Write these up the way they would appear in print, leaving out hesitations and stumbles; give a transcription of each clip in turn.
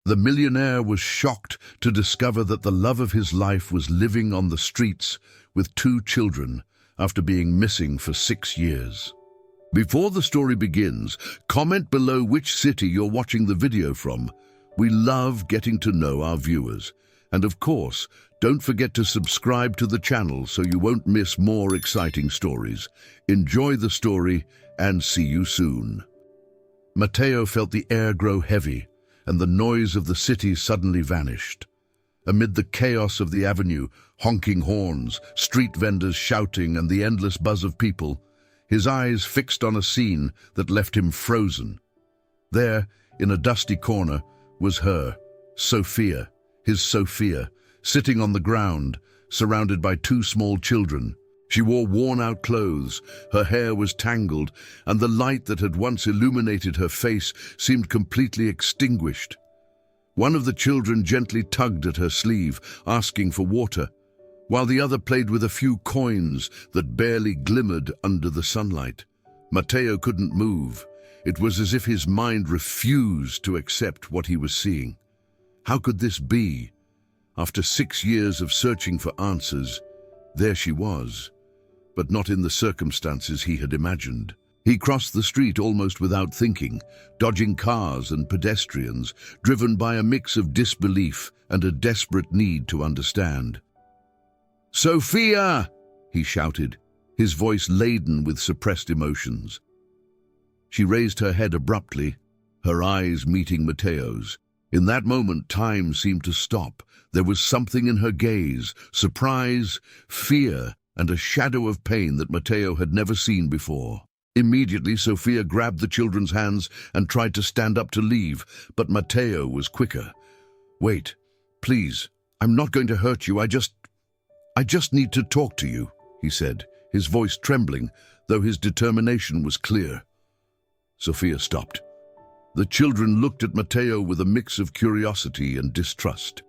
The millionaire was shocked to discover that the love of his life was living on the streets with 2 children after being missing for 6 years. Before the story begins, comment below which city you're watching the video from. We love getting to know our viewers. And of course, don't forget to subscribe to the channel so you won't miss more exciting stories. Enjoy the story and see you soon. Matteo felt the air grow heavy, and the noise of the city suddenly vanished. Amid the chaos of the avenue, honking horns, street vendors shouting, and the endless buzz of people, his eyes fixed on a scene that left him frozen. There, in a dusty corner, was her, Sophia, his Sophia, sitting on the ground, surrounded by 2 small children. She wore worn-out clothes, her hair was tangled, and the light that had once illuminated her face seemed completely extinguished. One of the children gently tugged at her sleeve, asking for water, while the other played with a few coins that barely glimmered under the sunlight. Matteo couldn't move. It was as if his mind refused to accept what he was seeing. How could this be? After 6 years of searching for answers, there she was, but not in the circumstances he had imagined. He crossed the street almost without thinking, dodging cars and pedestrians, driven by a mix of disbelief and a desperate need to understand. "Sophia!" he shouted, his voice laden with suppressed emotions. She raised her head abruptly, her eyes meeting Matteo's. In that moment, time seemed to stop. There was something in her gaze, surprise, fear, and a shadow of pain that Matteo had never seen before. Immediately, Sophia grabbed the children's hands and tried to stand up to leave, but Matteo was quicker. "Wait, please, I'm not going to hurt you. I just need to talk to you," he said, his voice trembling, though his determination was clear. Sophia stopped. The children looked at Matteo with a mix of curiosity and distrust.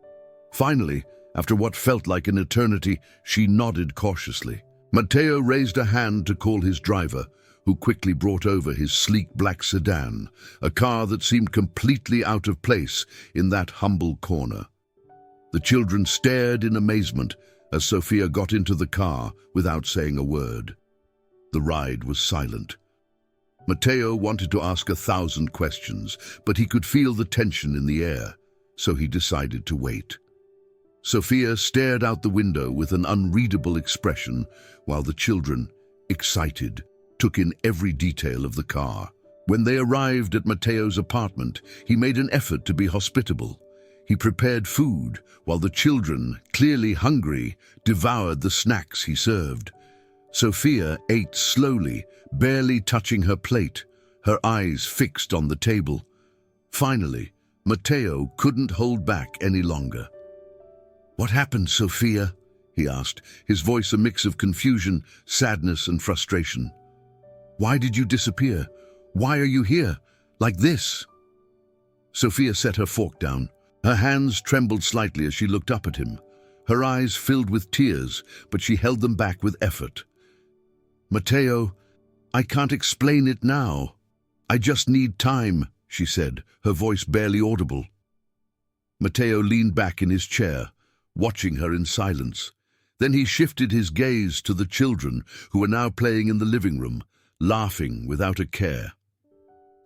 Finally, after what felt like an eternity, she nodded cautiously. Matteo raised a hand to call his driver, who quickly brought over his sleek black sedan, a car that seemed completely out of place in that humble corner. The children stared in amazement as Sophia got into the car without saying a word. The ride was silent. Matteo wanted to ask 1,000 questions, but he could feel the tension in the air, so he decided to wait. Sophia stared out the window with an unreadable expression, while the children, excited, took in every detail of the car. When they arrived at Matteo's apartment, he made an effort to be hospitable. He prepared food, while the children, clearly hungry, devoured the snacks he served. Sophia ate slowly, barely touching her plate, her eyes fixed on the table. Finally, Matteo couldn't hold back any longer. "What happened, Sophia?" he asked, his voice a mix of confusion, sadness, and frustration. "Why did you disappear? Why are you here? Like this?" Sophia set her fork down. Her hands trembled slightly as she looked up at him. Her eyes filled with tears, but she held them back with effort. "Matteo, I can't explain it now. I just need time," she said, her voice barely audible. Matteo leaned back in his chair, watching her in silence. Then he shifted his gaze to the children, who were now playing in the living room, laughing without a care.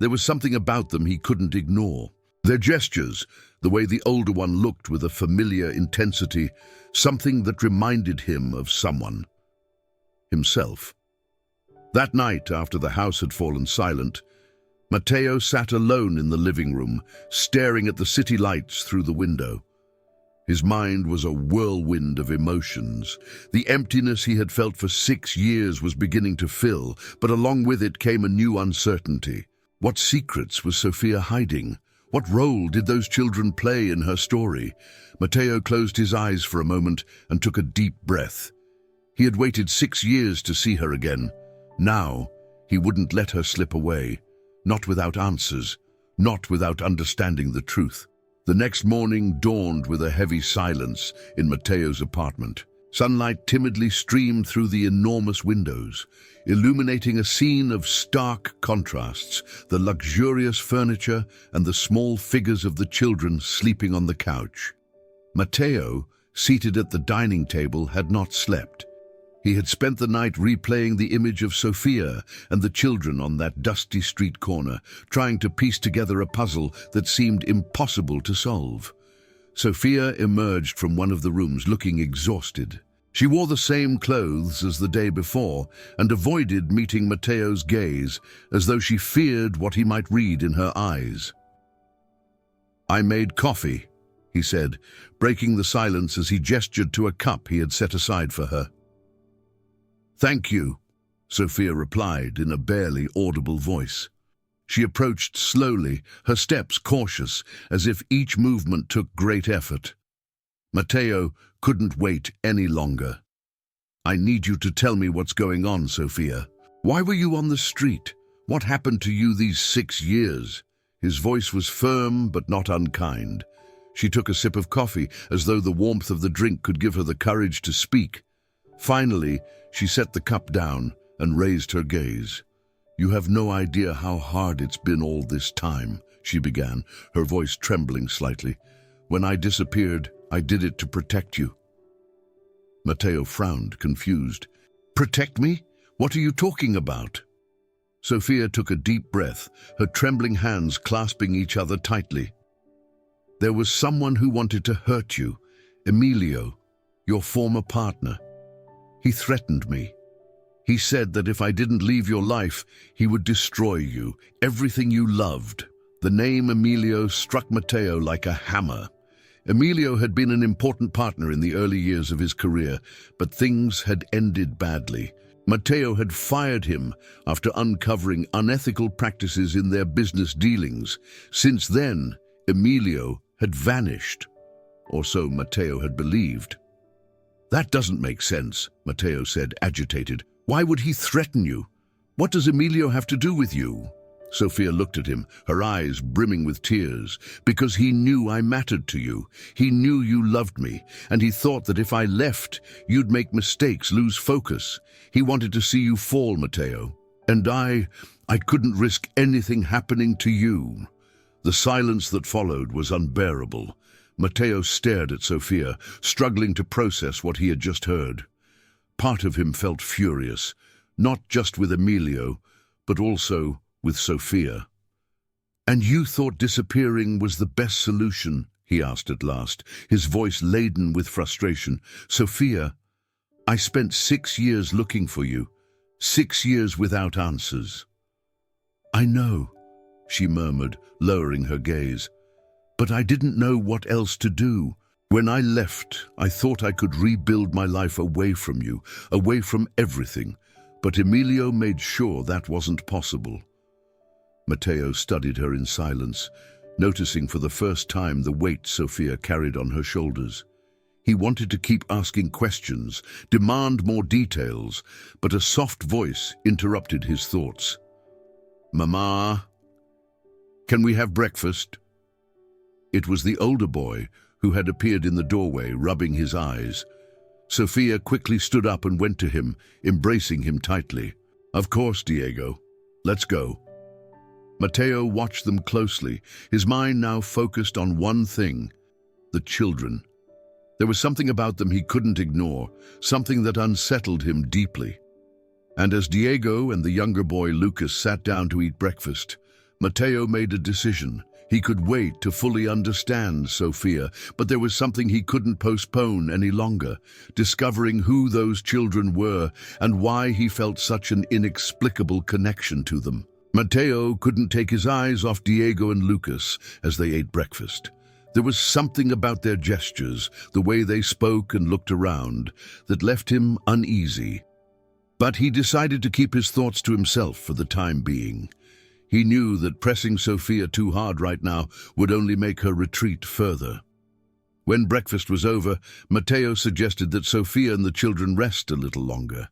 There was something about them he couldn't ignore. Their gestures, the way the older one looked with a familiar intensity, something that reminded him of someone. Himself. That night, after the house had fallen silent, Matteo sat alone in the living room, staring at the city lights through the window. His mind was a whirlwind of emotions. The emptiness he had felt for 6 years was beginning to fill, but along with it came a new uncertainty. What secrets was Sophia hiding? What role did those children play in her story? Matteo closed his eyes for a moment and took a deep breath. He had waited 6 years to see her again. Now, he wouldn't let her slip away. Not without answers, not without understanding the truth. The next morning dawned with a heavy silence in Matteo's apartment. Sunlight timidly streamed through the enormous windows, illuminating a scene of stark contrasts, the luxurious furniture and the small figures of the children sleeping on the couch. Matteo, seated at the dining table, had not slept. He had spent the night replaying the image of Sophia and the children on that dusty street corner, trying to piece together a puzzle that seemed impossible to solve. Sophia emerged from one of the rooms looking exhausted. She wore the same clothes as the day before and avoided meeting Matteo's gaze, as though she feared what he might read in her eyes. "I made coffee," he said, breaking the silence as he gestured to a cup he had set aside for her. "Thank you," Sophia replied in a barely audible voice. She approached slowly, her steps cautious, as if each movement took great effort. Matteo couldn't wait any longer. "I need you to tell me what's going on, Sophia. Why were you on the street? What happened to you these 6 years?" His voice was firm but not unkind. She took a sip of coffee, as though the warmth of the drink could give her the courage to speak. Finally, she set the cup down and raised her gaze. "You have no idea how hard it's been all this time," she began, her voice trembling slightly. "When I disappeared, I did it to protect you." Matteo frowned, confused. "Protect me? What are you talking about?" Sophia took a deep breath, her trembling hands clasping each other tightly. "There was someone who wanted to hurt you, Emelio, your former partner. He threatened me. He said that if I didn't leave your life, he would destroy you, everything you loved." The name Emelio struck Matteo like a hammer. Emelio had been an important partner in the early years of his career, but things had ended badly. Matteo had fired him after uncovering unethical practices in their business dealings. Since then, Emelio had vanished, or so Matteo had believed. "That doesn't make sense," Matteo said, agitated. "Why would he threaten you? What does Emelio have to do with you?" Sophia looked at him, her eyes brimming with tears. "Because he knew I mattered to you. He knew you loved me, and he thought that if I left, you'd make mistakes, lose focus. He wanted to see you fall, Matteo. And I couldn't risk anything happening to you." The silence that followed was unbearable. Matteo stared at Sophia, struggling to process what he had just heard. Part of him felt furious, not just with Emelio, but also with Sophia. "And you thought disappearing was the best solution?" he asked at last, his voice laden with frustration. "Sophia, I spent 6 years looking for you, 6 years without answers." "I know," she murmured, lowering her gaze. "But I didn't know what else to do. When I left, I thought I could rebuild my life away from you, away from everything. But Emelio made sure that wasn't possible." Matteo studied her in silence, noticing for the first time the weight Sophia carried on her shoulders. He wanted to keep asking questions, demand more details, but a soft voice interrupted his thoughts. "Mama, can we have breakfast?" It was the older boy who had appeared in the doorway, rubbing his eyes. Sophia quickly stood up and went to him, embracing him tightly. "Of course, Diego. Let's go." Matteo watched them closely, his mind now focused on one thing: the children. There was something about them he couldn't ignore, something that unsettled him deeply. And as Diego and the younger boy Lucas sat down to eat breakfast, Matteo made a decision. He could wait to fully understand Sophia, but there was something he couldn't postpone any longer: discovering who those children were and why he felt such an inexplicable connection to them. Matteo couldn't take his eyes off Diego and Lucas as they ate breakfast. There was something about their gestures, the way they spoke and looked around, that left him uneasy. But he decided to keep his thoughts to himself for the time being. He knew that pressing Sophia too hard right now would only make her retreat further. When breakfast was over, Matteo suggested that Sophia and the children rest a little longer.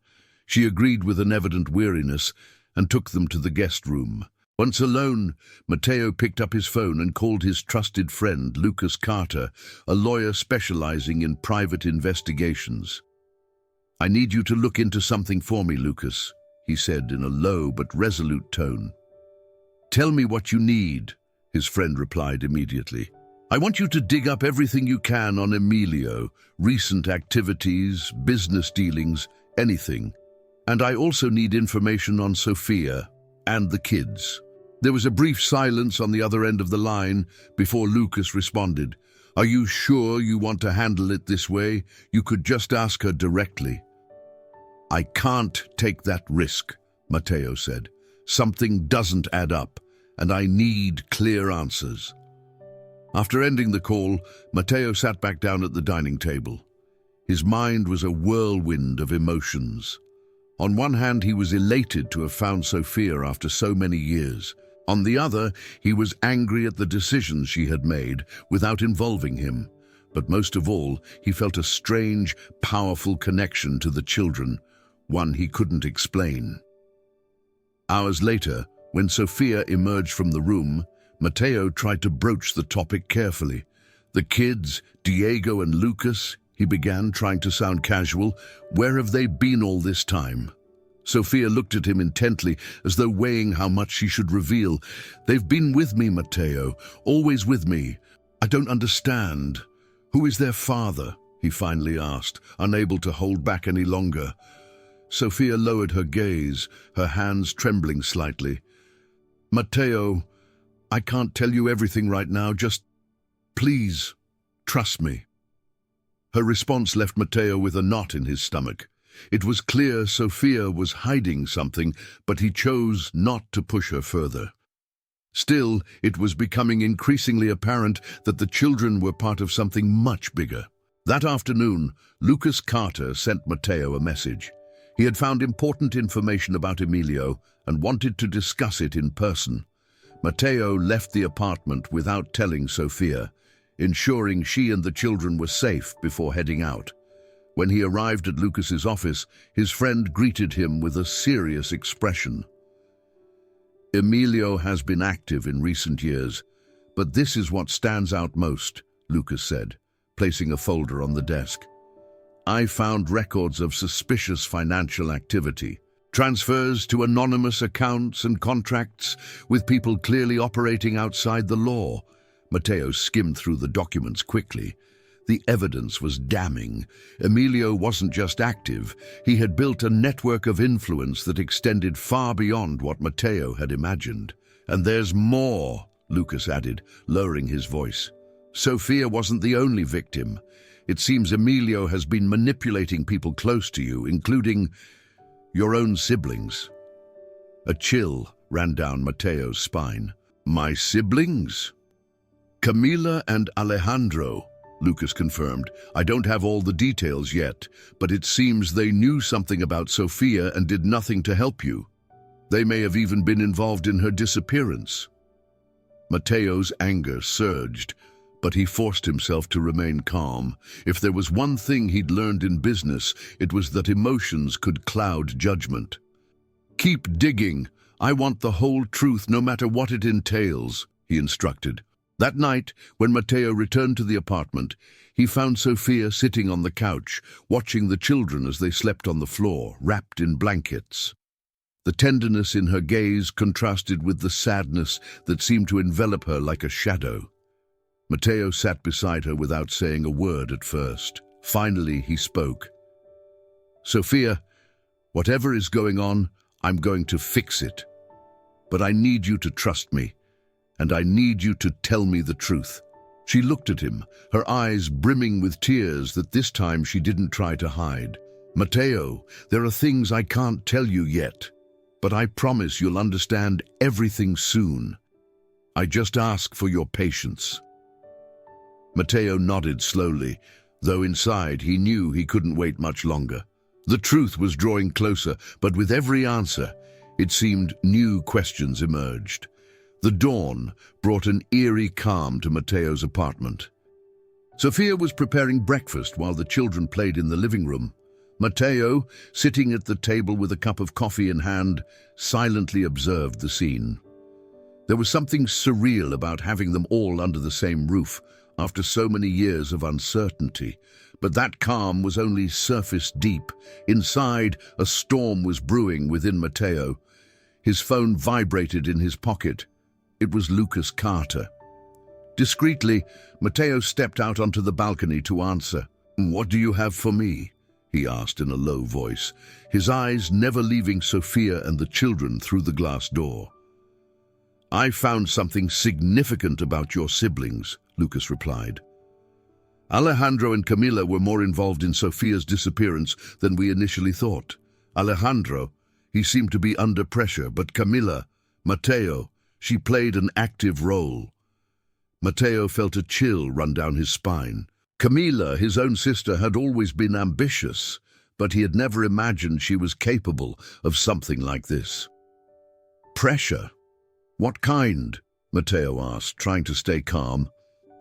She agreed with an evident weariness and took them to the guest room. Once alone, Matteo picked up his phone and called his trusted friend, Lucas Carter, a lawyer specializing in private investigations. "I need you to look into something for me, Lucas," he said in a low but resolute tone. "Tell me what you need," his friend replied immediately. "I want you to dig up everything you can on Emelio, recent activities, business dealings, anything. And I also need information on Sophia and the kids." There was a brief silence on the other end of the line before Lucas responded. "Are you sure you want to handle it this way? You could just ask her directly." "I can't take that risk," Matteo said. "Something doesn't add up, and I need clear answers." After ending the call, Matteo sat back down at the dining table. His mind was a whirlwind of emotions. On one hand, he was elated to have found Sophia after so many years. On the other, he was angry at the decisions she had made without involving him. But most of all, he felt a strange, powerful connection to the children, one he couldn't explain. Hours later, when Sophia emerged from the room, Matteo tried to broach the topic carefully. "The kids, Diego and Lucas," he began, trying to sound casual. "Where have they been all this time?" Sophia looked at him intently, as though weighing how much she should reveal. "They've been with me, Matteo, always with me. I don't understand. Who is their father?" he finally asked, unable to hold back any longer. Sophia lowered her gaze, her hands trembling slightly. "Matteo, I can't tell you everything right now, just please, trust me." Her response left Matteo with a knot in his stomach. It was clear Sophia was hiding something, but he chose not to push her further. Still, it was becoming increasingly apparent that the children were part of something much bigger. That afternoon, Lucas Carter sent Matteo a message. He had found important information about Emelio and wanted to discuss it in person. Matteo left the apartment without telling Sophia, ensuring she and the children were safe before heading out. When he arrived at Lucas's office, his friend greeted him with a serious expression. "Emelio has been active in recent years, but this is what stands out most," Lucas said, placing a folder on the desk. "I found records of suspicious financial activity, transfers to anonymous accounts and contracts with people clearly operating outside the law." Matteo skimmed through the documents quickly. The evidence was damning. Emelio wasn't just active, he had built a network of influence that extended far beyond what Matteo had imagined. "And there's more," Lucas added, lowering his voice. "Sophia wasn't the only victim. It seems Emelio has been manipulating people close to you, including your own siblings." A chill ran down Matteo's spine. "My siblings?" "Camila and Alejandro," Lucas confirmed. "I don't have all the details yet, but it seems they knew something about Sophia and did nothing to help you. They may have even been involved in her disappearance." Matteo's anger surged, but he forced himself to remain calm. If there was one thing he'd learned in business, it was that emotions could cloud judgment. "Keep digging. I want the whole truth, no matter what it entails," he instructed. That night, when Matteo returned to the apartment, he found Sophia sitting on the couch, watching the children as they slept on the floor, wrapped in blankets. The tenderness in her gaze contrasted with the sadness that seemed to envelop her like a shadow. Matteo sat beside her without saying a word at first. Finally, he spoke. "Sophia, whatever is going on, I'm going to fix it. But I need you to trust me. And I need you to tell me the truth." She looked at him, her eyes brimming with tears that this time she didn't try to hide. "Matteo, there are things I can't tell you yet, but I promise you'll understand everything soon. I just ask for your patience." Matteo nodded slowly, though inside he knew he couldn't wait much longer. The truth was drawing closer, but with every answer, it seemed new questions emerged. The dawn brought an eerie calm to Matteo's apartment. Sophia was preparing breakfast while the children played in the living room. Matteo, sitting at the table with a cup of coffee in hand, silently observed the scene. There was something surreal about having them all under the same roof, after so many years of uncertainty. But that calm was only surface deep. Inside, a storm was brewing within Matteo. His phone vibrated in his pocket. It was Lucas Carter. Discreetly, Matteo stepped out onto the balcony to answer. "What do you have for me?" he asked in a low voice, his eyes never leaving Sophia and the children through the glass door. "I found something significant about your siblings," Lucas replied. "Alejandro and Camila were more involved in Sophia's disappearance than we initially thought. Alejandro, he seemed to be under pressure, but Camila, Matteo, she played an active role." Matteo felt a chill run down his spine. Camila, his own sister, had always been ambitious, but he had never imagined she was capable of something like this. "Pressure? What kind?" Matteo asked, trying to stay calm.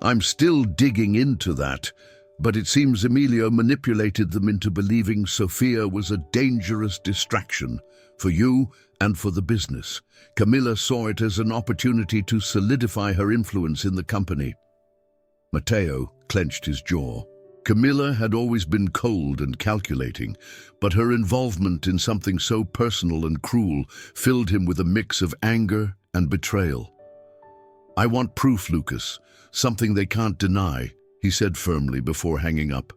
"I'm still digging into that, but it seems Emelio manipulated them into believing Sophia was a dangerous distraction for you and for the business. Camila saw it as an opportunity to solidify her influence in the company." Matteo clenched his jaw. Camila had always been cold and calculating, but her involvement in something so personal and cruel filled him with a mix of anger and betrayal. "I want proof, Lucas, something they can't deny," he said firmly before hanging up.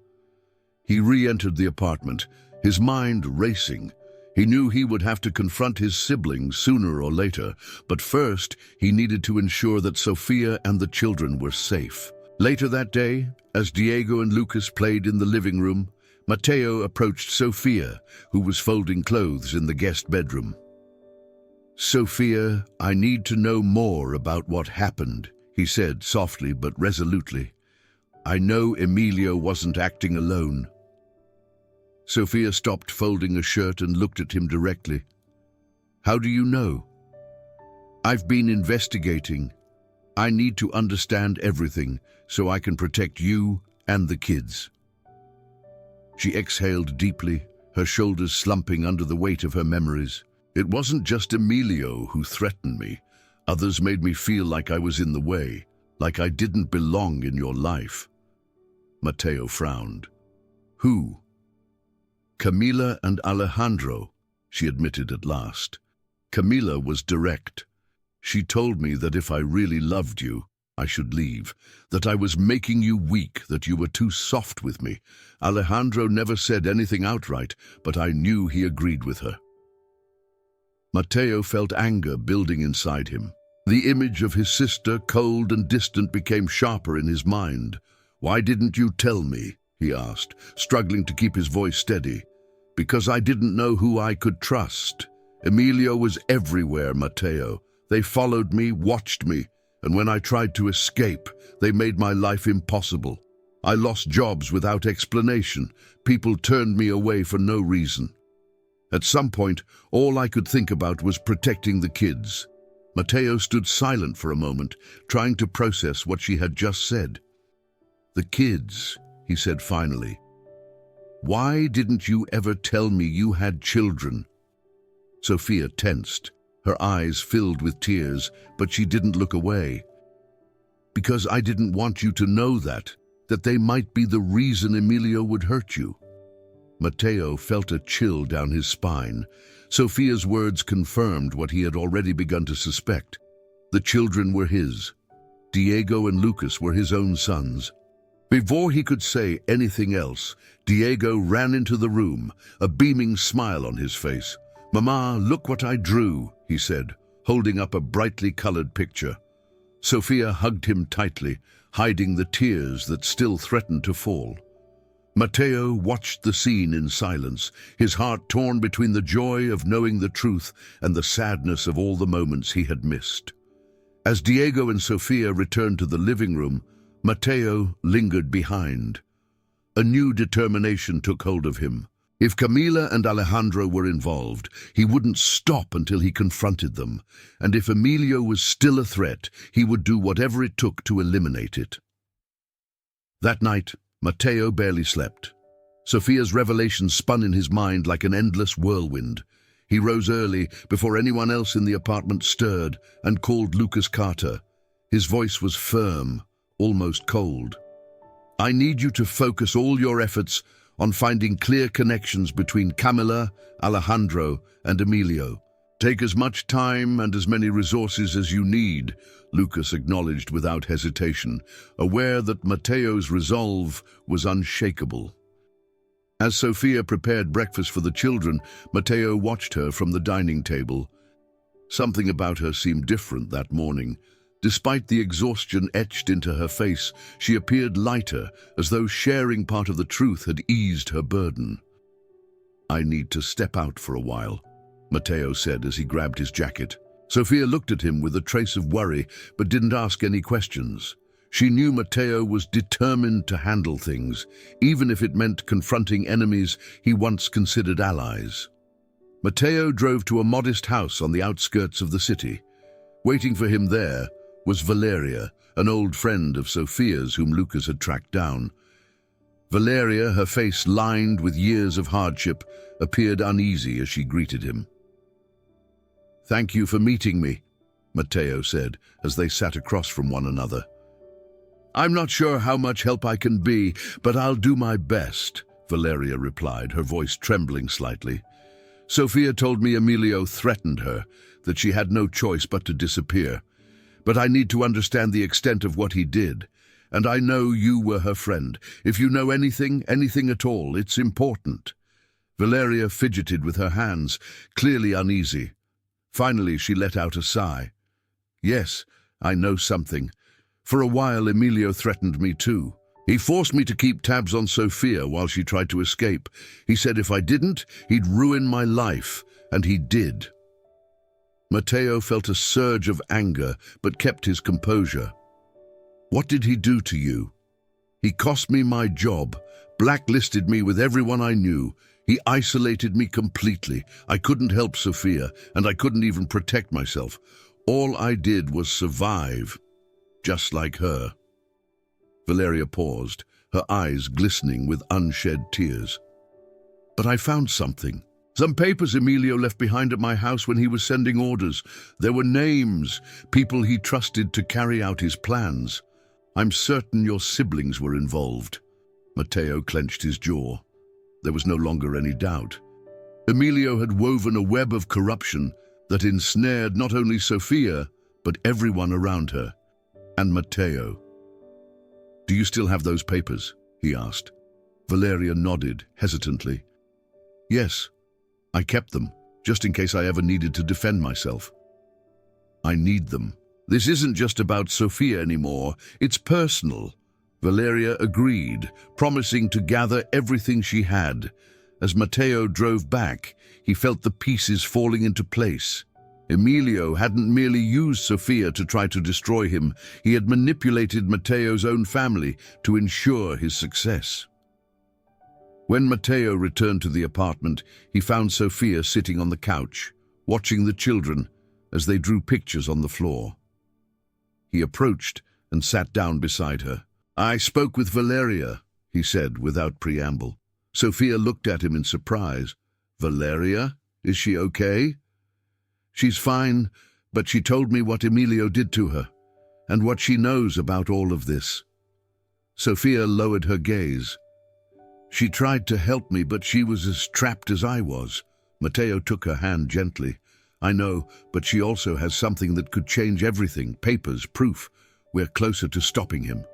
He re-entered the apartment, his mind racing. He knew he would have to confront his siblings sooner or later, but first he needed to ensure that Sophia and the children were safe. Later that day, as Diego and Lucas played in the living room, Matteo approached Sophia, who was folding clothes in the guest bedroom. "Sophia, I need to know more about what happened," he said softly but resolutely. "I know Emelio wasn't acting alone." Sophia stopped folding a shirt and looked at him directly. "How do you know?" "I've been investigating. I need to understand everything so I can protect you and the kids." She exhaled deeply, her shoulders slumping under the weight of her memories. "It wasn't just Emelio who threatened me. Others made me feel like I was in the way, like I didn't belong in your life." Matteo frowned. "Who?" "Camila and Alejandro," she admitted at last. "Camila was direct. She told me that if I really loved you, I should leave, that I was making you weak, that you were too soft with me. Alejandro never said anything outright, but I knew he agreed with her." Matteo felt anger building inside him. The image of his sister, cold and distant, became sharper in his mind. "Why didn't you tell me?" he asked, struggling to keep his voice steady. "Because I didn't know who I could trust. Emelio was everywhere, Matteo. They followed me, watched me, and when I tried to escape, they made my life impossible. I lost jobs without explanation. People turned me away for no reason. At some point, all I could think about was protecting the kids." Matteo stood silent for a moment, trying to process what she had just said. "The kids," he said finally. "Why didn't you ever tell me you had children?" Sophia tensed. Her eyes filled with tears, but she didn't look away. "Because I didn't want you to know that they might be the reason Emelio would hurt you." Matteo felt a chill down his spine. Sophia's words confirmed what he had already begun to suspect. The children were his. Diego and Lucas were his own sons. Before he could say anything else, Diego ran into the room, a beaming smile on his face. "Mama, look what I drew," he said, holding up a brightly colored picture. Sophia hugged him tightly, hiding the tears that still threatened to fall. Matteo watched the scene in silence, his heart torn between the joy of knowing the truth and the sadness of all the moments he had missed. As Diego and Sophia returned to the living room, Matteo lingered behind. A new determination took hold of him. If Camila and Alejandro were involved, he wouldn't stop until he confronted them, and if Emelio was still a threat, he would do whatever it took to eliminate it. That night, Matteo barely slept. Sophia's revelation spun in his mind like an endless whirlwind. He rose early, before anyone else in the apartment stirred, and called Lucas Carter. His voice was firm, almost cold. I need you to focus all your efforts on finding clear connections between Camila, Alejandro, and Emelio. Take as much time and as many resources as you need, Lucas acknowledged without hesitation, aware that Mateo's resolve was unshakable. As Sofia prepared breakfast for the children, Mateo watched her from the dining table. Something about her seemed different that morning. Despite the exhaustion etched into her face, she appeared lighter, as though sharing part of the truth had eased her burden. I need to step out for a while, Mateo said as he grabbed his jacket. Sofia looked at him with a trace of worry, but didn't ask any questions. She knew Mateo was determined to handle things, even if it meant confronting enemies he once considered allies. Mateo drove to a modest house on the outskirts of the city. Waiting for him there was Valeria, an old friend of Sofia's whom Lucas had tracked down. Valeria, her face lined with years of hardship, appeared uneasy as she greeted him. "Thank you for meeting me," Mateo said as they sat across from one another. "I'm not sure how much help I can be, but I'll do my best," Valeria replied, her voice trembling slightly. "Sofia told me Emelio threatened her, that she had no choice but to disappear. But I need to understand the extent of what he did. And I know you were her friend. If you know anything at all, it's important." Valeria fidgeted with her hands, clearly uneasy. Finally, she let out a sigh. "Yes, I know something. For a while, Emelio threatened me too. He forced me to keep tabs on Sofia while she tried to escape. He said if I didn't, he'd ruin my life, and he did." Mateo felt a surge of anger, but kept his composure. "What did he do to you?" "He cost me my job, blacklisted me with everyone I knew. He isolated me completely. I couldn't help Sofia, and I couldn't even protect myself. All I did was survive, just like her." Valeria paused, her eyes glistening with unshed tears. "But I found something. Some papers Emelio left behind at my house when he was sending orders. There were names, people he trusted to carry out his plans. I'm certain your siblings were involved." Mateo clenched his jaw. There was no longer any doubt. Emelio had woven a web of corruption that ensnared not only Sofia, but everyone around her. And Mateo. "Do you still have those papers?" he asked. Valeria nodded hesitantly. "Yes. I kept them, just in case I ever needed to defend myself." "I need them. This isn't just about Sofia anymore. It's personal." Valeria agreed, promising to gather everything she had. As Mateo drove back, he felt the pieces falling into place. Emelio hadn't merely used Sofia to try to destroy him. He had manipulated Mateo's own family to ensure his success. When Mateo returned to the apartment, he found Sofia sitting on the couch, watching the children as they drew pictures on the floor. He approached and sat down beside her. "I spoke with Valeria," he said without preamble. Sofia looked at him in surprise. "Valeria? Is she okay?" "She's fine, but she told me what Emelio did to her, and what she knows about all of this." Sofia lowered her gaze. "She tried to help me, but she was as trapped as I was." Mateo took her hand gently. "I know, but she also has something that could change everything. Papers, proof. We're closer to stopping him."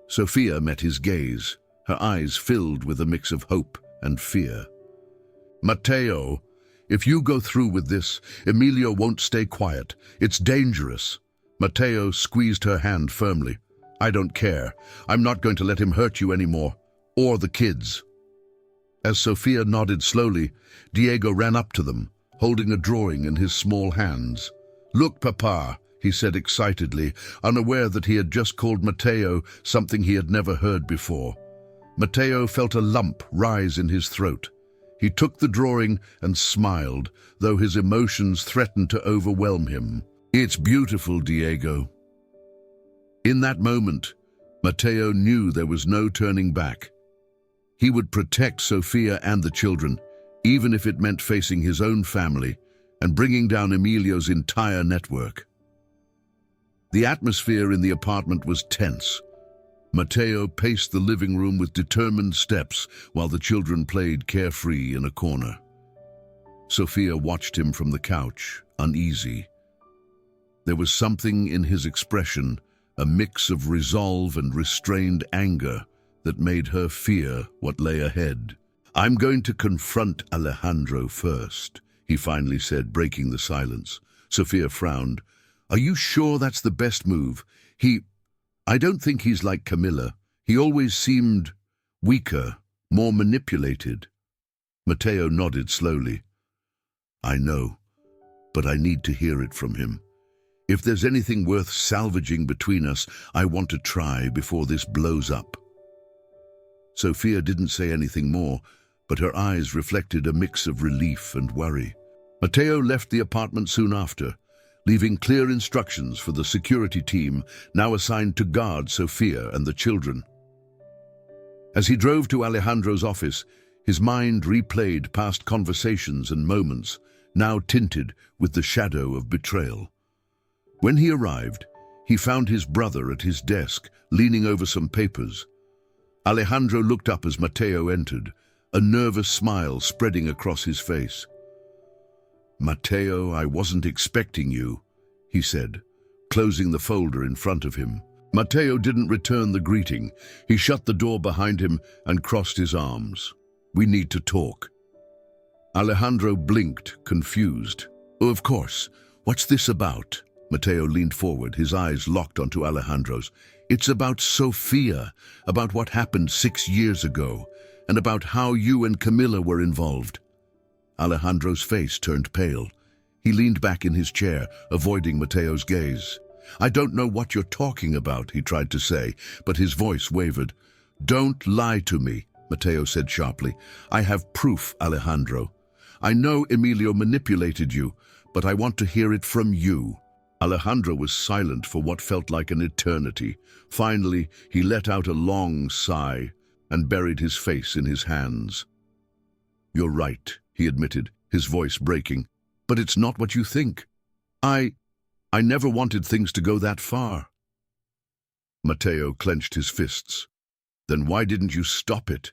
Sofia met his gaze, her eyes filled with a mix of hope and fear. "Mateo, if you go through with this, Emelio won't stay quiet. It's dangerous." Mateo squeezed her hand firmly. "I don't care. I'm not going to let him hurt you anymore. Or the kids." As Sofia nodded slowly, Diego ran up to them, holding a drawing in his small hands. "Look, Papa," he said excitedly, unaware that he had just called Mateo something he had never heard before. Mateo felt a lump rise in his throat. He took the drawing and smiled, though his emotions threatened to overwhelm him. "It's beautiful, Diego." In that moment, Mateo knew there was no turning back. He would protect Sofia and the children, even if it meant facing his own family and bringing down Emelio's entire network. The atmosphere in the apartment was tense. Matteo paced the living room with determined steps while the children played carefree in a corner. Sophia watched him from the couch, uneasy. There was something in his expression, a mix of resolve and restrained anger, that made her fear what lay ahead. "I'm going to confront Alejandro first," he finally said, breaking the silence. Sophia frowned. "Are you sure that's the best move? I don't think he's like Camila. He always seemed weaker, more manipulated." Matteo nodded slowly. "I know, but I need to hear it from him. If there's anything worth salvaging between us, I want to try before this blows up." Sophia didn't say anything more, but her eyes reflected a mix of relief and worry. Matteo left the apartment soon after, leaving clear instructions for the security team now assigned to guard Sophia and the children. As he drove to Alejandro's office, his mind replayed past conversations and moments, now tinted with the shadow of betrayal. When he arrived, he found his brother at his desk, leaning over some papers. Alejandro looked up as Matteo entered, a nervous smile spreading across his face. "Matteo, I wasn't expecting you," he said, closing the folder in front of him. Matteo didn't return the greeting. He shut the door behind him and crossed his arms. "We need to talk." Alejandro blinked, confused. "Oh, of course. What's this about?" Matteo leaned forward, his eyes locked onto Alejandro's. "It's about Sophia, about what happened 6 years ago, and about how you and Camila were involved." Alejandro's face turned pale. He leaned back in his chair, avoiding Matteo's gaze. "I don't know what you're talking about," he tried to say, but his voice wavered. "Don't lie to me," Matteo said sharply. "I have proof, Alejandro. I know Emelio manipulated you, but I want to hear it from you." Alejandro was silent for what felt like an eternity. Finally, he let out a long sigh and buried his face in his hands. "You're right," he admitted, his voice breaking. "But it's not what you think. I never wanted things to go that far." Matteo clenched his fists. "Then why didn't you stop it?"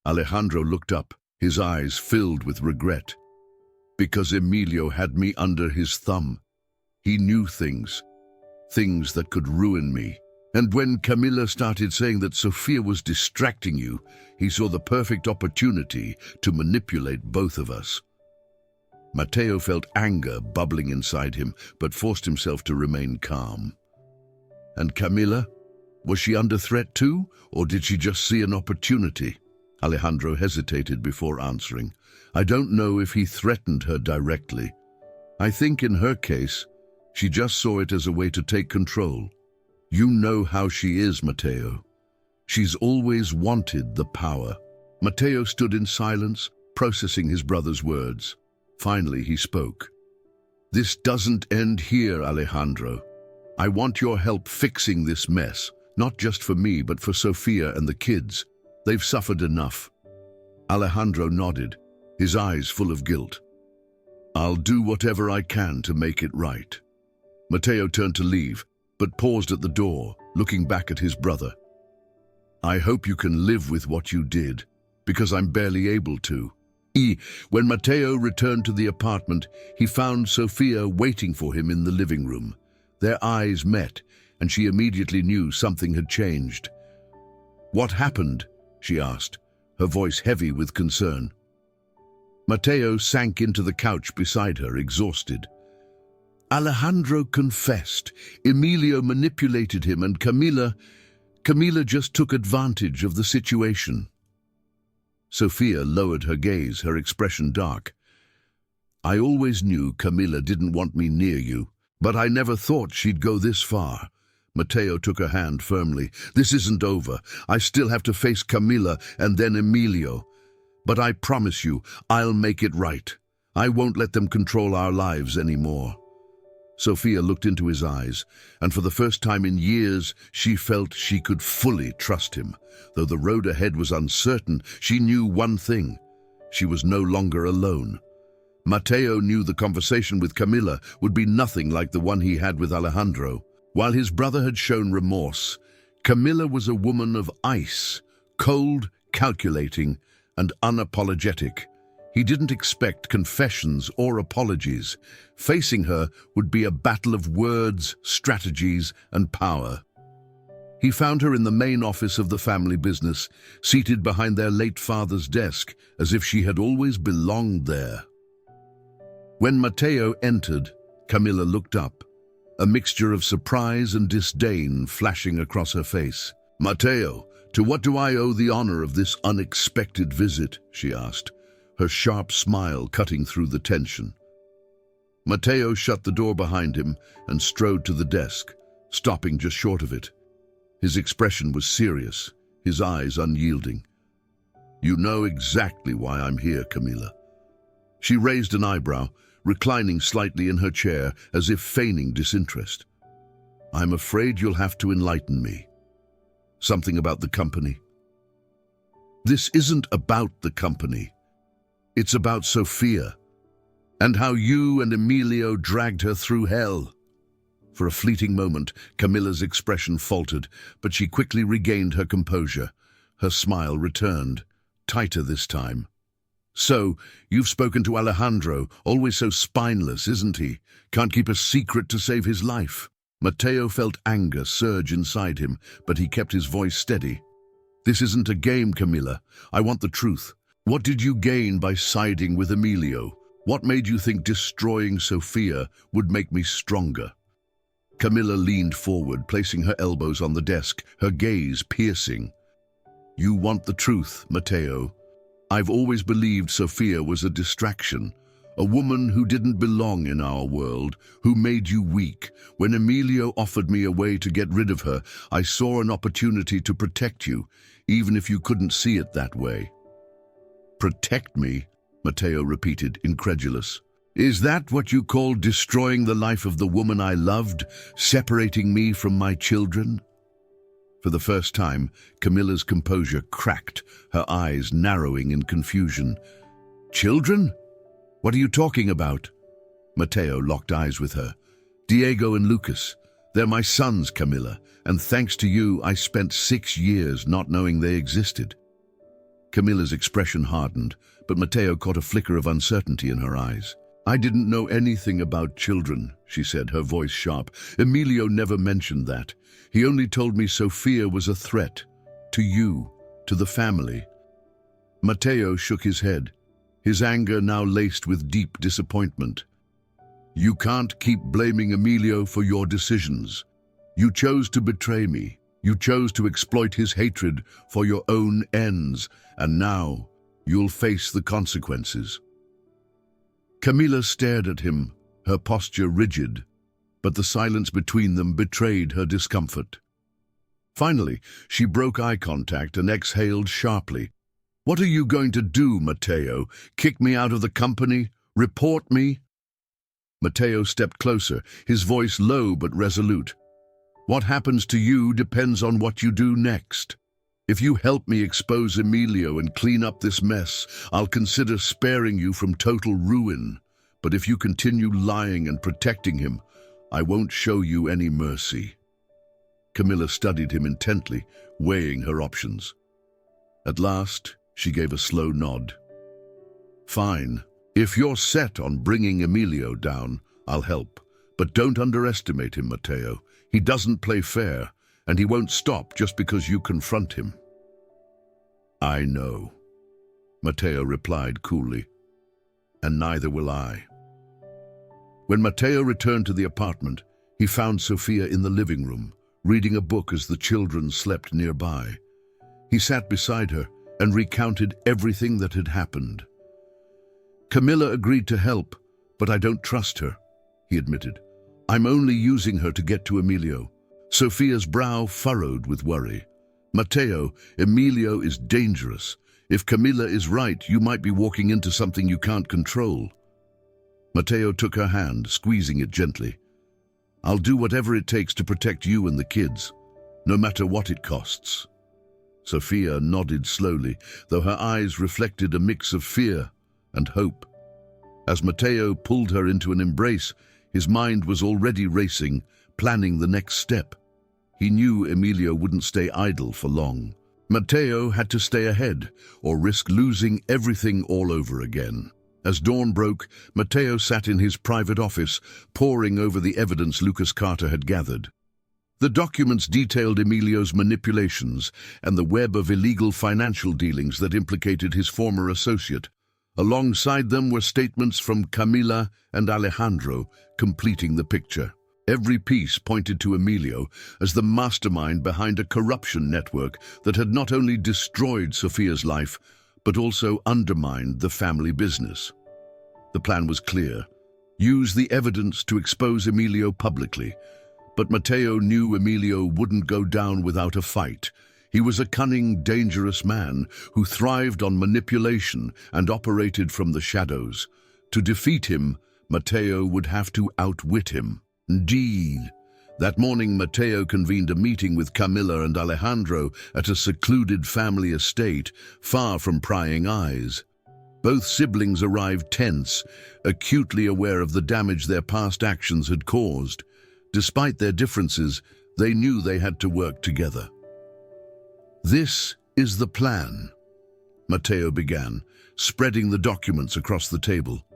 Alejandro looked up, his eyes filled with regret. "Because Emelio had me under his thumb. He knew things that could ruin me. And when Camila started saying that Sophia was distracting you, he saw the perfect opportunity to manipulate both of us." Matteo felt anger bubbling inside him, but forced himself to remain calm. "And Camila? Was she under threat too, or did she just see an opportunity?" Alejandro hesitated before answering. "I don't know if he threatened her directly. I think in her case, she just saw it as a way to take control. You know how she is, Matteo. She's always wanted the power." Matteo stood in silence, processing his brother's words. Finally, he spoke. "This doesn't end here, Alejandro. I want your help fixing this mess, not just for me, but for Sophia and the kids. They've suffered enough." Alejandro nodded, his eyes full of guilt. "I'll do whatever I can to make it right." Matteo turned to leave, but paused at the door, looking back at his brother. "I hope you can live with what you did, because I'm barely able to." When Matteo returned to the apartment, he found Sophia waiting for him in the living room. Their eyes met, and she immediately knew something had changed. "What happened?" she asked, her voice heavy with concern. Matteo sank into the couch beside her, exhausted. "Alejandro confessed. Emelio manipulated him, and Camila just took advantage of the situation." Sophia lowered her gaze, her expression dark. "I always knew Camila didn't want me near you, but I never thought she'd go this far." Matteo took her hand firmly. "This isn't over. I still have to face Camila and then Emelio. But I promise you, I'll make it right. I won't let them control our lives anymore." Sophia looked into his eyes, and for the first time in years, she felt she could fully trust him. Though the road ahead was uncertain, she knew one thing: she was no longer alone. Matteo knew the conversation with Camila would be nothing like the one he had with Alejandro. While his brother had shown remorse, Camila was a woman of ice, cold, calculating, and unapologetic. He didn't expect confessions or apologies. Facing her would be a battle of words, strategies, and power. He found her in the main office of the family business, seated behind their late father's desk, as if she had always belonged there. When Matteo entered, Camila looked up, a mixture of surprise and disdain flashing across her face. "Matteo, to what do I owe the honor of this unexpected visit?" she asked, her sharp smile cutting through the tension. Matteo shut the door behind him and strode to the desk, stopping just short of it. His expression was serious, his eyes unyielding. "You know exactly why I'm here, Camila." She raised an eyebrow, reclining slightly in her chair as if feigning disinterest. "I'm afraid you'll have to enlighten me. Something about the company?" "This isn't about the company. It's about Sophia, and how you and Emelio dragged her through hell." For a fleeting moment, Camilla's expression faltered, but she quickly regained her composure. Her smile returned, tighter this time. "So, you've spoken to Alejandro, always so spineless, isn't he? Can't keep a secret to save his life." Matteo felt anger surge inside him, but he kept his voice steady. "This isn't a game, Camila. I want the truth. What did you gain by siding with Emelio? What made you think destroying Sophia would make me stronger?" Camila leaned forward, placing her elbows on the desk, her gaze piercing. "You want the truth, Matteo. I've always believed Sophia was a distraction, a woman who didn't belong in our world, who made you weak. When Emelio offered me a way to get rid of her, I saw an opportunity to protect you, even if you couldn't see it that way." "Protect me?" Matteo repeated, incredulous. "Is that what you call destroying the life of the woman I loved, separating me from my children?" For the first time, Camilla's composure cracked, her eyes narrowing in confusion. "Children? What are you talking about?" Matteo locked eyes with her. "Diego and Lucas. They're my sons, Camila, and thanks to you, I spent 6 years not knowing they existed." Camilla's expression hardened, but Matteo caught a flicker of uncertainty in her eyes. "I didn't know anything about children," she said, her voice sharp. "Emelio never mentioned that. He only told me Sophia was a threat. To you, to the family." Matteo shook his head, his anger now laced with deep disappointment. "You can't keep blaming Emelio for your decisions. You chose to betray me. You chose to exploit his hatred for your own ends, and now you'll face the consequences." Camila stared at him, her posture rigid, but the silence between them betrayed her discomfort. Finally, she broke eye contact and exhaled sharply. "What are you going to do, Matteo? Kick me out of the company? Report me?" Matteo stepped closer, his voice low but resolute. "What happens to you depends on what you do next. If you help me expose Emelio and clean up this mess, I'll consider sparing you from total ruin. But if you continue lying and protecting him, I won't show you any mercy." Camila studied him intently, weighing her options. At last, she gave a slow nod. "Fine. If you're set on bringing Emelio down, I'll help. But don't underestimate him, Matteo. He doesn't play fair, and he won't stop just because you confront him." "I know," Matteo replied coolly. "And neither will I." When Matteo returned to the apartment, he found Sophia in the living room, reading a book as the children slept nearby. He sat beside her and recounted everything that had happened. "Camila agreed to help, but I don't trust her," he admitted. "I'm only using her to get to Emelio." Sophia's brow furrowed with worry. "Matteo, Emelio is dangerous. If Camila is right, you might be walking into something you can't control." Matteo took her hand, squeezing it gently. "I'll do whatever it takes to protect you and the kids, no matter what it costs." Sophia nodded slowly, though her eyes reflected a mix of fear and hope. As Matteo pulled her into an embrace, his mind was already racing, planning the next step. He knew Emelio wouldn't stay idle for long. Matteo had to stay ahead or risk losing everything all over again. As dawn broke, Matteo sat in his private office, poring over the evidence Lucas Carter had gathered. The documents detailed Emelio's manipulations and the web of illegal financial dealings that implicated his former associate. Alongside them were statements from Camila and Alejandro, completing the picture. Every piece pointed to Emelio as the mastermind behind a corruption network that had not only destroyed Sofia's life, but also undermined the family business. The plan was clear: use the evidence to expose Emelio publicly. But Matteo knew Emelio wouldn't go down without a fight. He was a cunning, dangerous man who thrived on manipulation and operated from the shadows. To defeat him, Matteo would have to outwit him. Indeed. That morning, Matteo convened a meeting with Camila and Alejandro at a secluded family estate, far from prying eyes. Both siblings arrived tense, acutely aware of the damage their past actions had caused. Despite their differences, they knew they had to work together. "This is the plan," Matteo began, spreading the documents across the table.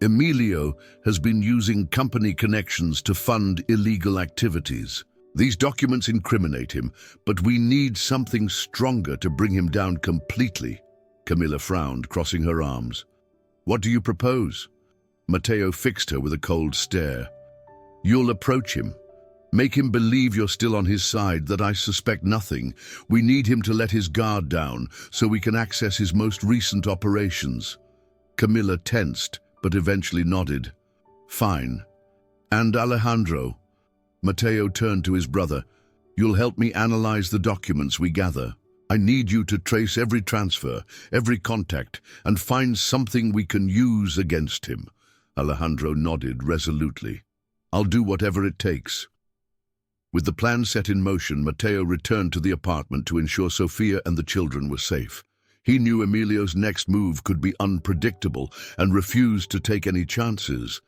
"Emelio has been using company connections to fund illegal activities. These documents incriminate him, but we need something stronger to bring him down completely." Camila frowned, crossing her arms. "What do you propose?" Matteo fixed her with a cold stare. "You'll approach him. Make him believe you're still on his side, that I suspect nothing. We need him to let his guard down so we can access his most recent operations." Camila tensed, but eventually nodded. "Fine. And Alejandro?" Matteo turned to his brother. "You'll help me analyze the documents we gather. I need you to trace every transfer, every contact, and find something we can use against him." Alejandro nodded resolutely. "I'll do whatever it takes." With the plan set in motion, Matteo returned to the apartment to ensure Sofia and the children were safe. He knew Emilio's next move could be unpredictable and refused to take any chances.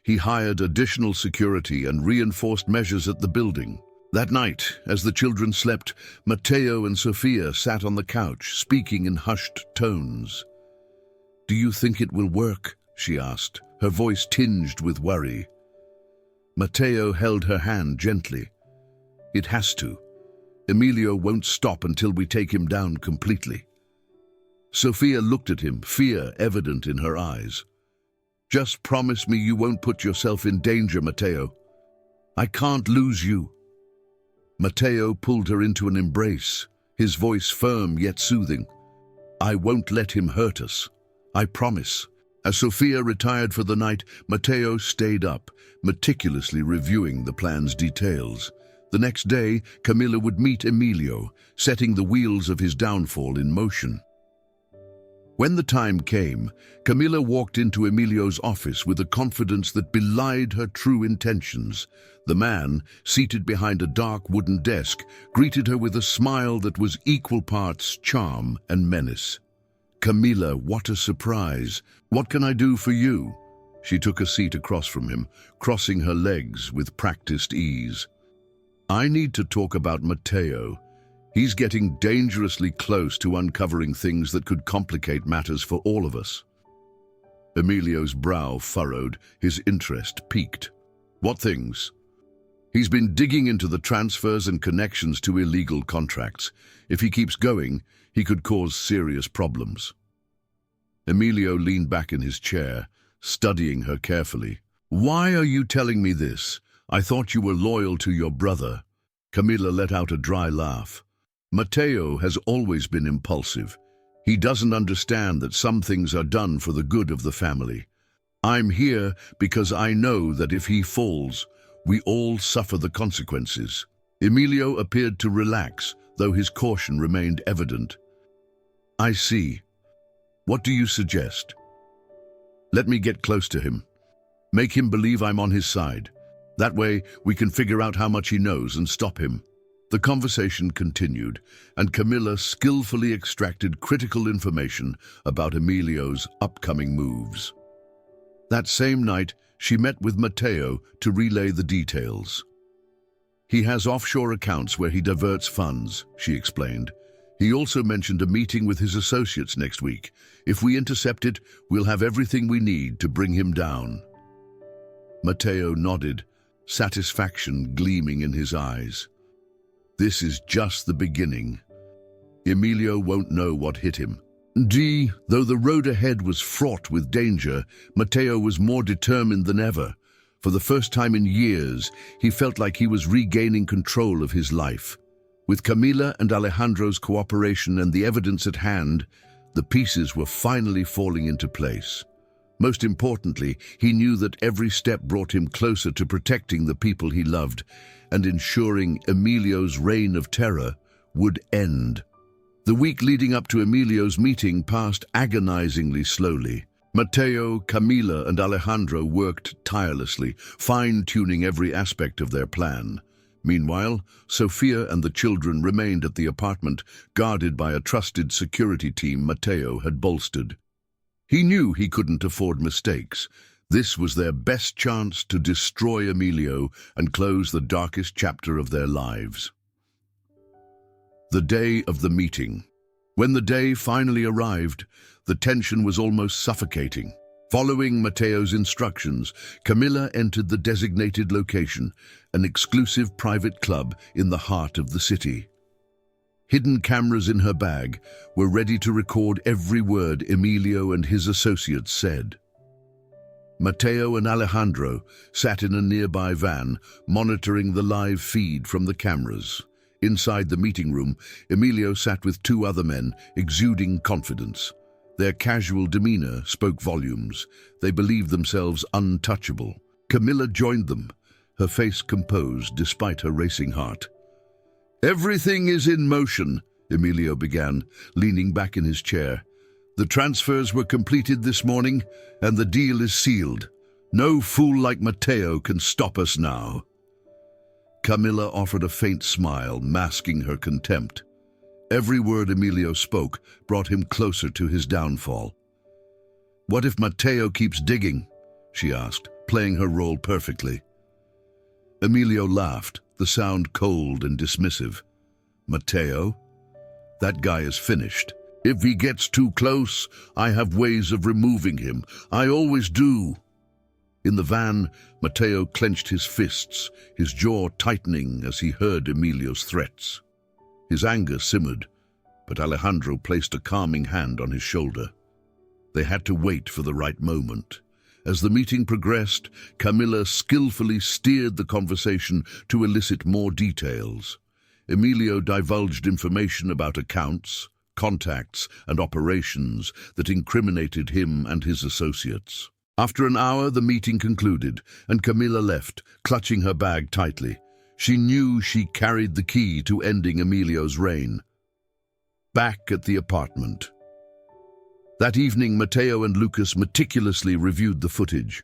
He hired additional security and reinforced measures at the building. That night, as the children slept, Matteo and Sofia sat on the couch, speaking in hushed tones. "Do you think it will work?" she asked, her voice tinged with worry. Matteo held her hand gently. "It has to. Emelio won't stop until we take him down completely." Sofia looked at him, fear evident in her eyes. "Just promise me you won't put yourself in danger, Matteo. I can't lose you." Matteo pulled her into an embrace, his voice firm yet soothing. "I won't let him hurt us. I promise." As Sofia retired for the night, Matteo stayed up, meticulously reviewing the plan's details. The next day, Camila would meet Emelio, setting the wheels of his downfall in motion. When the time came, Camila walked into Emilio's office with a confidence that belied her true intentions. The man, seated behind a dark wooden desk, greeted her with a smile that was equal parts charm and menace. "Camila, what a surprise. What can I do for you?" She took a seat across from him, crossing her legs with practiced ease. "I need to talk about Matteo. He's getting dangerously close to uncovering things that could complicate matters for all of us." Emilio's brow furrowed, his interest piqued. "What things?" "He's been digging into the transfers and connections to illegal contracts. If he keeps going, he could cause serious problems." Emelio leaned back in his chair, studying her carefully. "Why are you telling me this? I thought you were loyal to your brother." Camila let out a dry laugh. "Matteo has always been impulsive. He doesn't understand that some things are done for the good of the family. I'm here because I know that if he falls, we all suffer the consequences." Emelio appeared to relax, though his caution remained evident. "I see. What do you suggest?" "Let me get close to him. Make him believe I'm on his side. That way, we can figure out how much he knows and stop him." The conversation continued, and Camila skillfully extracted critical information about Emilio's upcoming moves. That same night, she met with Matteo to relay the details. He has offshore accounts where he diverts funds, she explained. He also mentioned a meeting with his associates next week. If we intercept it, we'll have everything we need to bring him down. Matteo nodded, satisfaction gleaming in his eyes. This is just the beginning. Emelio won't know what hit him. Though the road ahead was fraught with danger, Matteo was more determined than ever. For the first time in years, he felt like he was regaining control of his life. With Camila and Alejandro's cooperation and the evidence at hand, the pieces were finally falling into place. Most importantly, he knew that every step brought him closer to protecting the people he loved and ensuring Emelio's reign of terror would end. The week leading up to Emelio's meeting passed agonizingly slowly. Matteo, Camila, and Alejandro worked tirelessly, fine-tuning every aspect of their plan. Meanwhile, Sofia and the children remained at the apartment, guarded by a trusted security team Matteo had bolstered. He knew he couldn't afford mistakes. This was their best chance to destroy Emelio and close the darkest chapter of their lives. The day of the meeting. When the day finally arrived, the tension was almost suffocating. Following Matteo's instructions, Camila entered the designated location, an exclusive private club in the heart of the city. Hidden cameras in her bag were ready to record every word Emelio and his associates said. Matteo and Alejandro sat in a nearby van, monitoring the live feed from the cameras. Inside the meeting room, Emelio sat with two other men, exuding confidence. Their casual demeanor spoke volumes. They believed themselves untouchable. Camila joined them, her face composed despite her racing heart. "Everything is in motion," Emelio began, leaning back in his chair. "The transfers were completed this morning, and the deal is sealed. No fool like Matteo can stop us now." Camila offered a faint smile, masking her contempt. Every word Emelio spoke brought him closer to his downfall. "What if Matteo keeps digging?" she asked, playing her role perfectly. Emelio laughed, the sound cold and dismissive. "Matteo? That guy is finished. If he gets too close, I have ways of removing him. I always do." In the van, Matteo clenched his fists, his jaw tightening as he heard Emelio's threats. His anger simmered, but Alejandro placed a calming hand on his shoulder. They had to wait for the right moment. As the meeting progressed, Camila skillfully steered the conversation to elicit more details. Emelio divulged information about accounts, contacts, and operations that incriminated him and his associates. After an hour, the meeting concluded, and Camila left, clutching her bag tightly. She knew she carried the key to ending Emelio's reign. Back at the apartment. That evening, Matteo and Lucas meticulously reviewed the footage.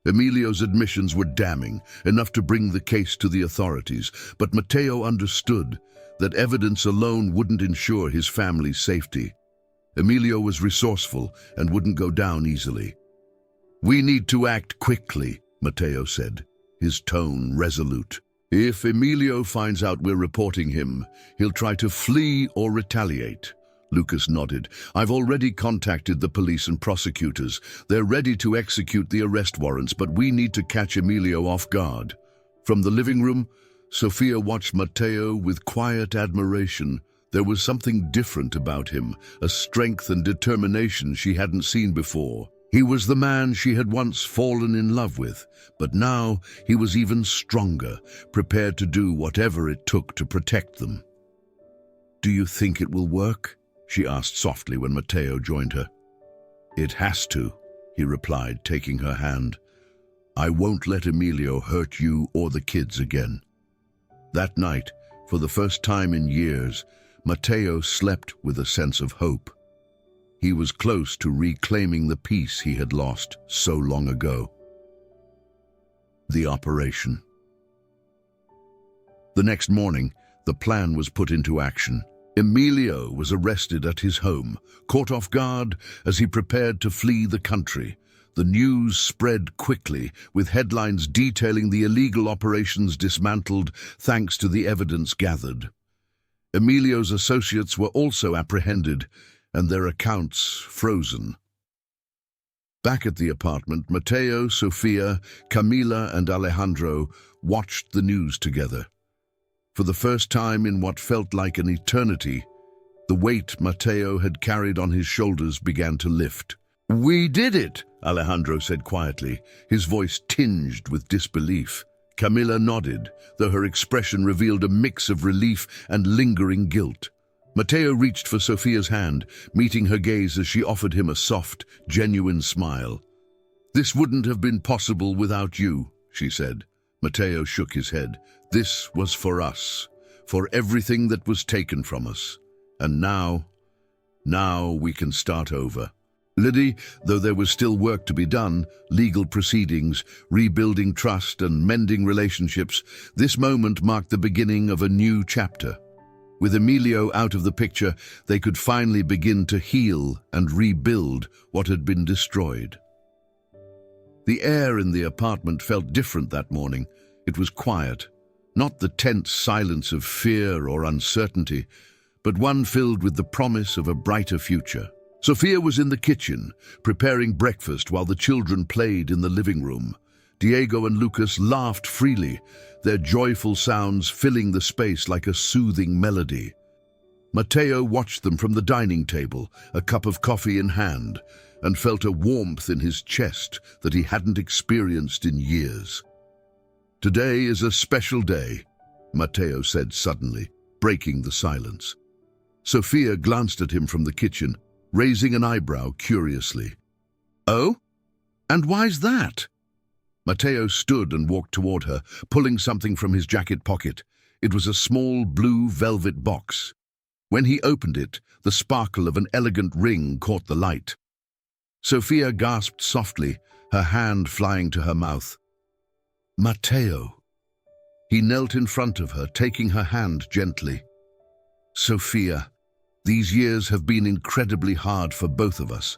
Emelio's admissions were damning, enough to bring the case to the authorities, but Matteo understood that evidence alone wouldn't ensure his family's safety. Emelio was resourceful and wouldn't go down easily. "We need to act quickly," Matteo said, his tone resolute. "If Emelio finds out we're reporting him, he'll try to flee or retaliate." Lucas nodded. "I've already contacted the police and prosecutors. They're ready to execute the arrest warrants, but we need to catch Emelio off guard." From the living room, Sofia watched Matteo with quiet admiration. There was something different about him, a strength and determination she hadn't seen before. He was the man she had once fallen in love with, but now he was even stronger, prepared to do whatever it took to protect them. "Do you think it will work?" she asked softly when Matteo joined her. "It has to," he replied, taking her hand. "I won't let Emelio hurt you or the kids again." That night, for the first time in years, Matteo slept with a sense of hope. He was close to reclaiming the peace he had lost so long ago. The operation. The next morning, the plan was put into action. Emelio was arrested at his home, caught off guard as he prepared to flee the country. The news spread quickly, with headlines detailing the illegal operations dismantled thanks to the evidence gathered. Emelio's associates were also apprehended, and their accounts frozen. Back at the apartment, Matteo, Sofia, Camila, and Alejandro watched the news together. For the first time in what felt like an eternity, the weight Matteo had carried on his shoulders began to lift. "We did it," Alejandro said quietly, his voice tinged with disbelief. Camila nodded, though her expression revealed a mix of relief and lingering guilt. Matteo reached for Sofia's hand, meeting her gaze as she offered him a soft, genuine smile. "This wouldn't have been possible without you," she said. Matteo shook his head. "This was for us, for everything that was taken from us. And now we can start over." Liddy, though there was still work to be done, legal proceedings, rebuilding trust and mending relationships, this moment marked the beginning of a new chapter. With Emelio out of the picture, they could finally begin to heal and rebuild what had been destroyed. The air in the apartment felt different that morning. It was quiet, not the tense silence of fear or uncertainty, but one filled with the promise of a brighter future. Sofia was in the kitchen, preparing breakfast while the children played in the living room. Diego and Lucas laughed freely, their joyful sounds filling the space like a soothing melody. Matteo watched them from the dining table, a cup of coffee in hand, and felt a warmth in his chest that he hadn't experienced in years. "Today is a special day," Matteo said suddenly, breaking the silence. Sofia glanced at him from the kitchen, raising an eyebrow curiously. "Oh? And why's that?" Matteo stood and walked toward her, pulling something from his jacket pocket. It was a small blue velvet box. When he opened it, the sparkle of an elegant ring caught the light. Sofia gasped softly, her hand flying to her mouth. "Matteo." He knelt in front of her, taking her hand gently. "Sofia, these years have been incredibly hard for both of us.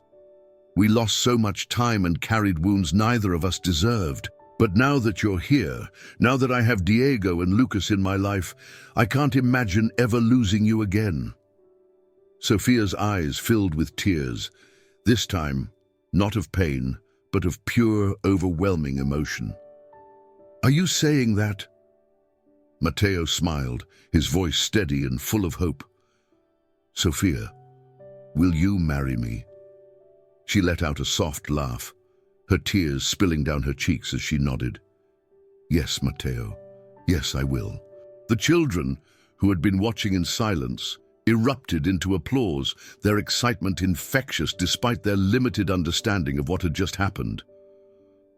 We lost so much time and carried wounds neither of us deserved. But now that you're here, now that I have Diego and Lucas in my life, I can't imagine ever losing you again." Sofia's eyes filled with tears, this time not of pain, but of pure, overwhelming emotion. "Are you saying that?" Matteo smiled, his voice steady and full of hope. "Sofia, will you marry me?" She let out a soft laugh, her tears spilling down her cheeks as she nodded. "Yes, Matteo. Yes, I will." The children, who had been watching in silence, erupted into applause, their excitement infectious despite their limited understanding of what had just happened.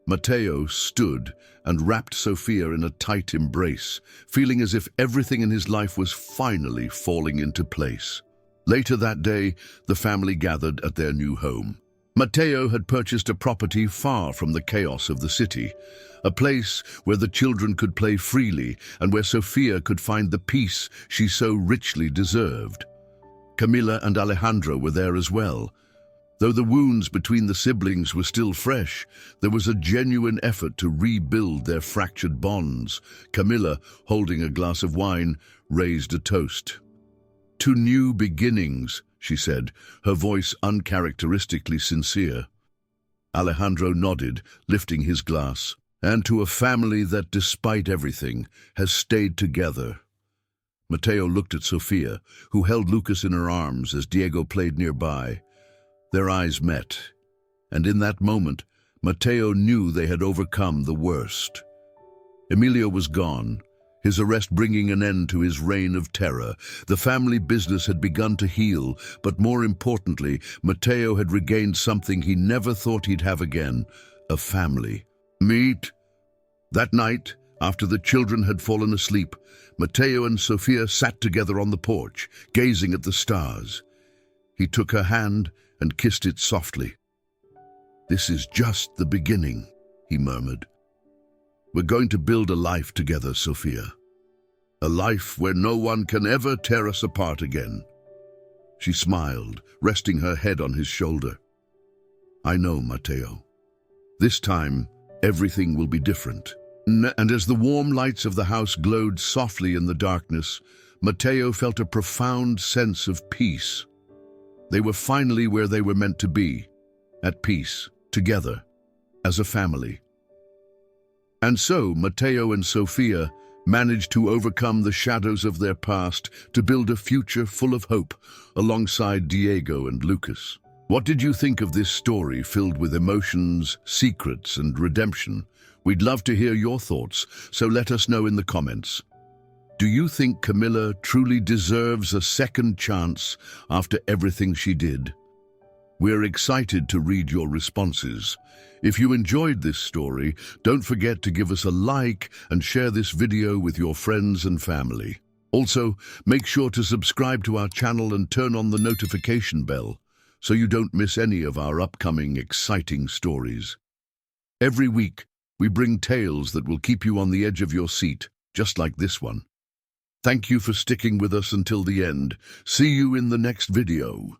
Matteo stood and wrapped Sofia in a tight embrace, feeling as if everything in his life was finally falling into place. Later that day, the family gathered at their new home. Matteo had purchased a property far from the chaos of the city, a place where the children could play freely and where Sofia could find the peace she so richly deserved. Camila and Alejandro were there as well. Though the wounds between the siblings were still fresh, there was a genuine effort to rebuild their fractured bonds. Camila, holding a glass of wine, raised a toast. "To new beginnings," she said, her voice uncharacteristically sincere. Alejandro nodded, lifting his glass. "And to a family that, despite everything, has stayed together." Matteo looked at Sofia, who held Lucas in her arms as Diego played nearby. Their eyes met, and in that moment, Matteo knew they had overcome the worst. Emelio was gone, his arrest bringing an end to his reign of terror. The family business had begun to heal, but more importantly, Matteo had regained something he never thought he'd have again, a family. That night, after the children had fallen asleep, Matteo and Sofia sat together on the porch, gazing at the stars. He took her hand and kissed it softly. "This is just the beginning," he murmured. "We're going to build a life together, Sofia. A life where no one can ever tear us apart again." She smiled, resting her head on his shoulder. "I know, Matteo. This time, everything will be different. And as the warm lights of the house glowed softly in the darkness, Matteo felt a profound sense of peace. They were finally where they were meant to be, at peace, together, as a family. And so, Matteo and Sofia managed to overcome the shadows of their past to build a future full of hope alongside Diego and Lucas. What did you think of this story filled with emotions, secrets, and redemption? We'd love to hear your thoughts, so let us know in the comments. Do you think Camila truly deserves a second chance after everything she did? We're excited to read your responses. If you enjoyed this story, don't forget to give us a like and share this video with your friends and family. Also, make sure to subscribe to our channel and turn on the notification bell so you don't miss any of our upcoming exciting stories. Every week, we bring tales that will keep you on the edge of your seat, just like this one. Thank you for sticking with us until the end. See you in the next video.